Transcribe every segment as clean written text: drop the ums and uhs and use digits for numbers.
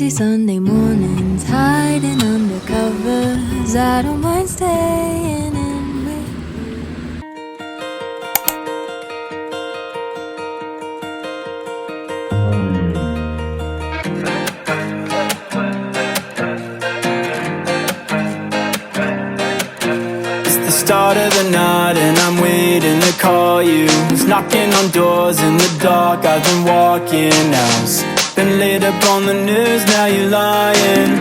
lazy Sunday mornings, hiding under covers. I don't mind staying in bed. It's the start of the night and I'm waiting to call you. It's knocking on doors in the dark, I've been walking hours. Been laid up on the news, now you're lying.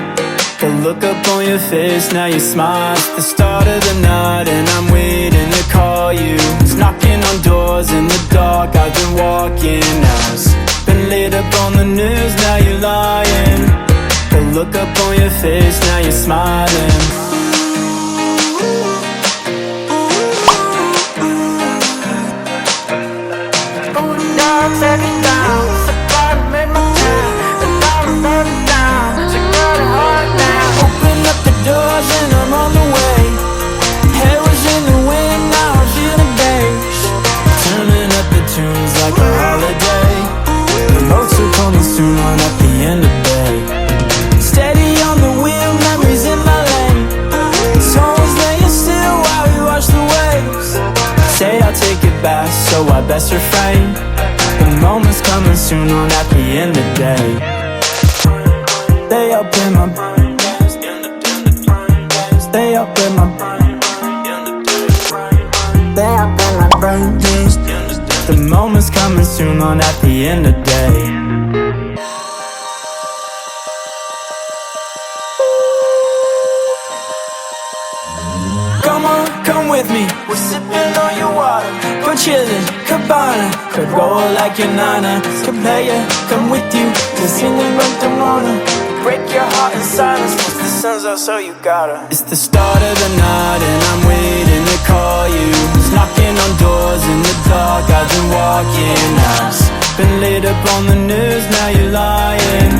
The look up on your face, now you smile. It's the start of the night and I'm waiting to call you. It's knocking on doors in the dark, I've been walking hours. Been laid up on the news, now you're lying. The look up on your face, now you're smiling. And I'm on the way. Hair was in the wind, now I'm feeling beige. Turning up the tunes like a holiday. The notes are coming soon on at the end of the day. Steady on the wheel, memories in my lane. Songs laying still while we watch the waves. Say I'll take it back, so I best refrain. The moment's coming soon on at the end of the day. They up in my brain. They up in my brain. They up in my brain. The moment's coming soon on at the end of the day. Come on, come with me. We're sipping on your water. We're chilling, cabana. Could roll like your nana. Could play ya, come with you. To sing and run the morning. Break your heart in silence. The sun's out, so you gotta. It's the start of the night and I'm waiting to call you. It's knocking on doors in the dark, I've been walking hours. Been laid up on the news, now you're lying.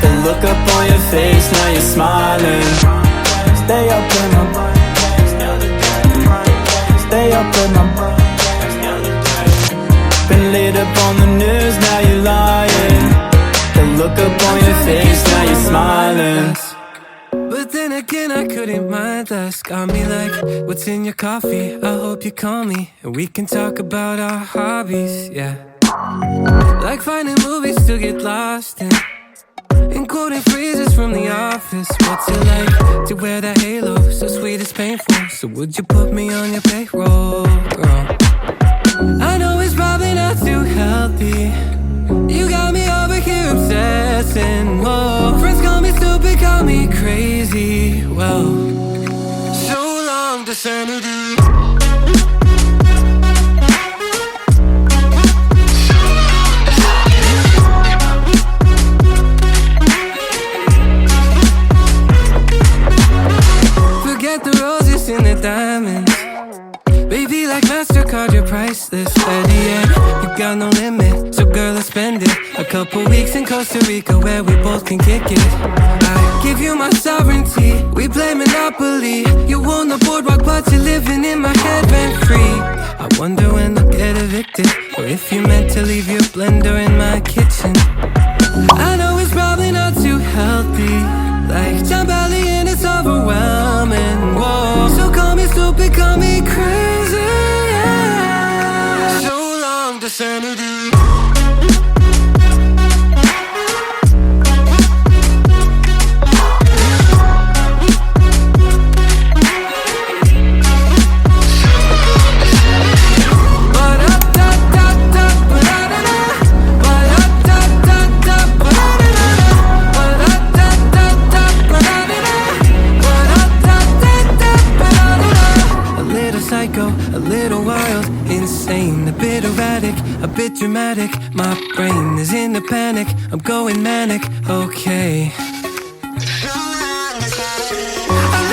The look up on your face, now you're smiling. Stay up in my brain. Stay up in my brain. Been laid up on the news, now you're lying. The look up on your face, now you're smiling. But then again, I couldn't mind less. Got me like, what's in your coffee? I hope you call me and we can talk about our hobbies, yeah. Like finding movies to get lost in, and quoting phrases from The Office. What's it like to wear that halo? So sweet it's painful. So would you put me on your payroll, girl? I know it's probably not too healthy. You got me over here obsessing, whoa. Friends call me stupid, call me crazy, well. So long to sanity. Forget the roses and the diamonds. Baby, like MasterCard, you're priceless. At the end, you got no limit. So girl, let's spend it. A couple weeks in Costa Rica where we both can kick it. I give you my sovereignty. We play Monopoly. You own the boardwalk, but you're living in my head rent free. I wonder when I'll get evicted, or if you meant to leave your blender in my kitchen. I know it's probably not too healthy. Like John Belly and it's overwhelming, whoa. So call me stupid, call me crazy, yeah. So long to sanity. A little wild, insane, a bit erratic, a bit dramatic. My brain is in a panic, I'm going manic, okay. A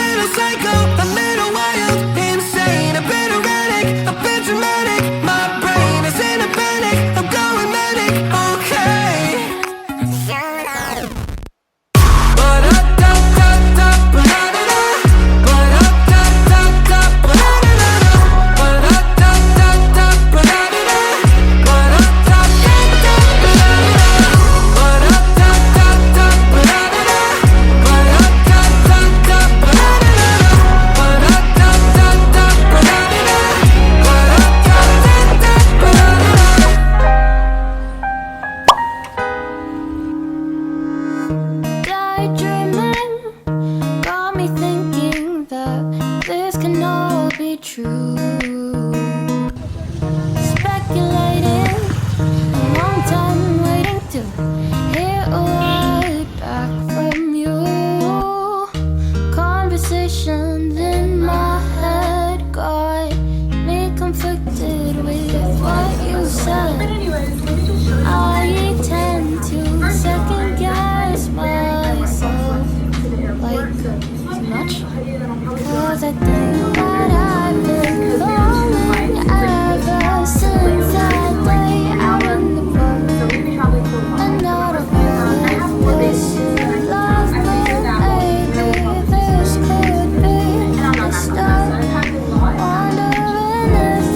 little psycho, a little wild, insane, a bit erratic, a bit dramatic. My brain is in a panic, I'm going manic, okay. be true. Speculating, a long time waiting to hear a word back from you. Conversations in my head got me conflicted with what you said. I tend to second guess myself, like too much, 'cause I think that I've been falling ever since that day out in the park. And I don't know if this is love, but maybe this could be the start. Wondering if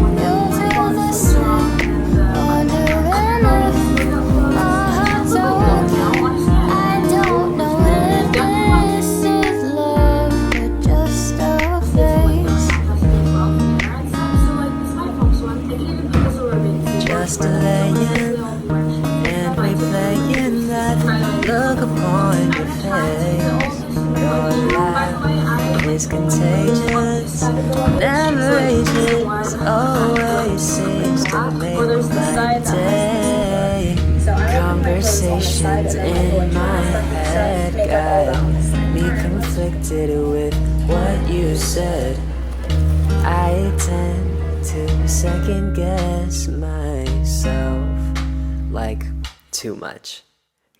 you feel the same. Wondering if my heart's okay. I don't know if this is love or just a phase. Just delaying and replaying that look upon your face. Your laugh is contagious, never ages, always seems to make my day. Conversations in my head got me conflicted with what you said. I tend to second guess myself, like too much,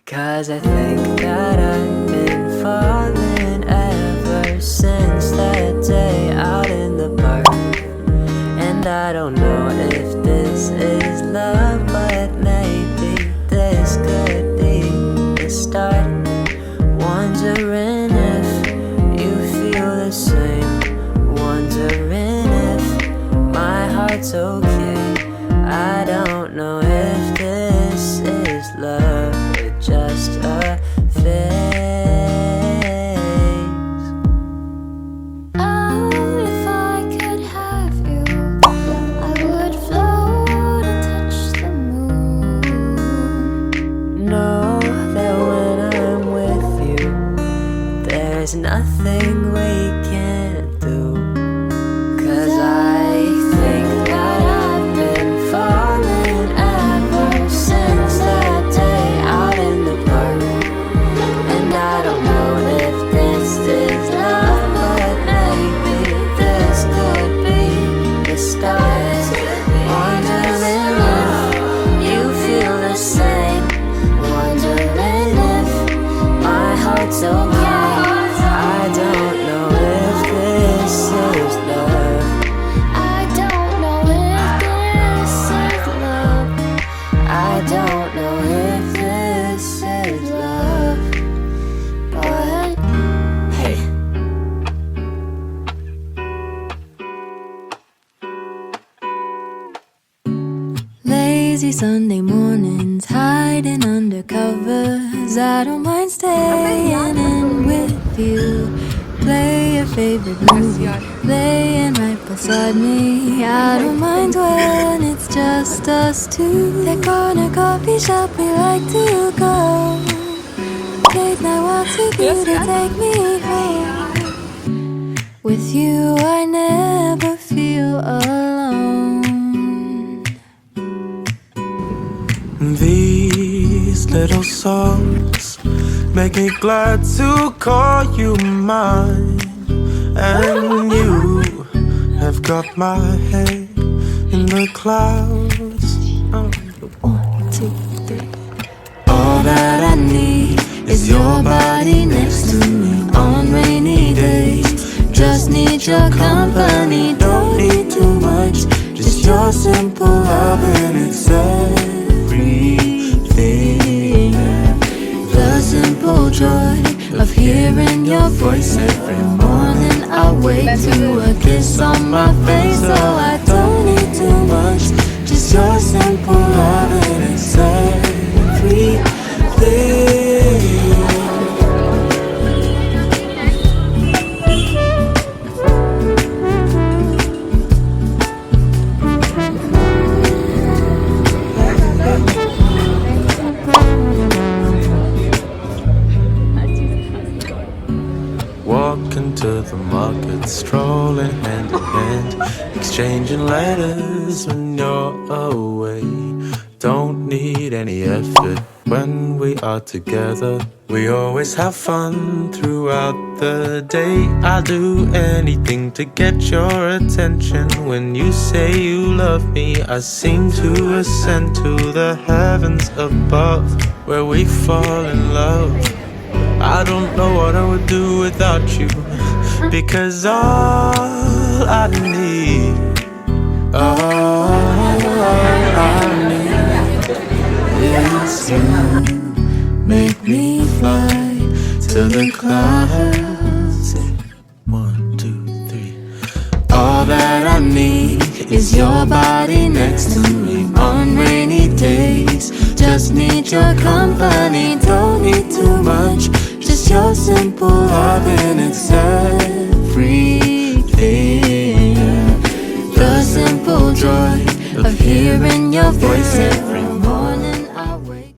'cause I think that I've been falling ever since that day out in the park. And I don't know if this is love, but maybe this could be the start. Wondering if you feel the same. Wondering if my heart's okay. I don't know if this is love or just a phase. Oh, if I could have you, I would float and touch the moon. Know that when I'm with you, there's nothing we can't do. 'Cause I think that I've been falling ever since that day out in the park. And I don't know if this is love, but maybe this could be the start. Wondering if you feel the same. Wondering if my heart's okay. I don't know if this is love. I don't know if this is love. I don't know if this is love. But Hey, lazy Sunday mornings, hiding under covers. I don't mind staying in with you. Play your favorite movie, laying right beside me. I don't mind when it's just us two. That corner coffee shop we like to go. Late night walks with you to take me home. With you I never feel alone. These little songs make me glad to call you mine. And you have got my head in the clouds. Oh. 1, 2, 3. All that I need is your body next to me on rainy days. Just need your company, don't need too much. Just your simple love and it's everything. The simple joy of hearing your voice every morning. I wake to a kiss on my face, so I don't need too much. Just your simple love and it's everything. the market, strolling hand in hand, exchanging letters when you're away. Don't need any effort when we are together. We always have fun throughout the day. I'll do anything to get your attention. When you say you love me, I seem to ascend to the heavens above, where we fall in love. I don't know what I would do without you, because all I need, all I need is you. Make me fly to the clouds. 1, 2, 3. All that I need is your body next to me on rainy days. Just need your company, don't need too much. Just your simple loving, it's everything. The simple joy of hearing your voice every morning I wake.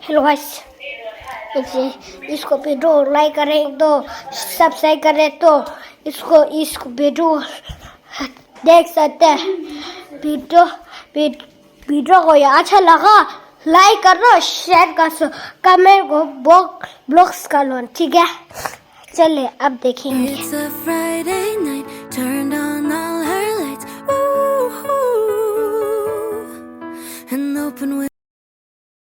Hello guys, इसको video like करें तो subscribe करें तो इसको video देख सकते हैं। Video को ये अच्छा लगा लाइक कर लो, शेयर कर दो, कमेंट को ब्लॉक्स कर लो, ठीक है। चलिए अब देखेंगे। It's a Friday night, turned on all her lights, ooh, and open with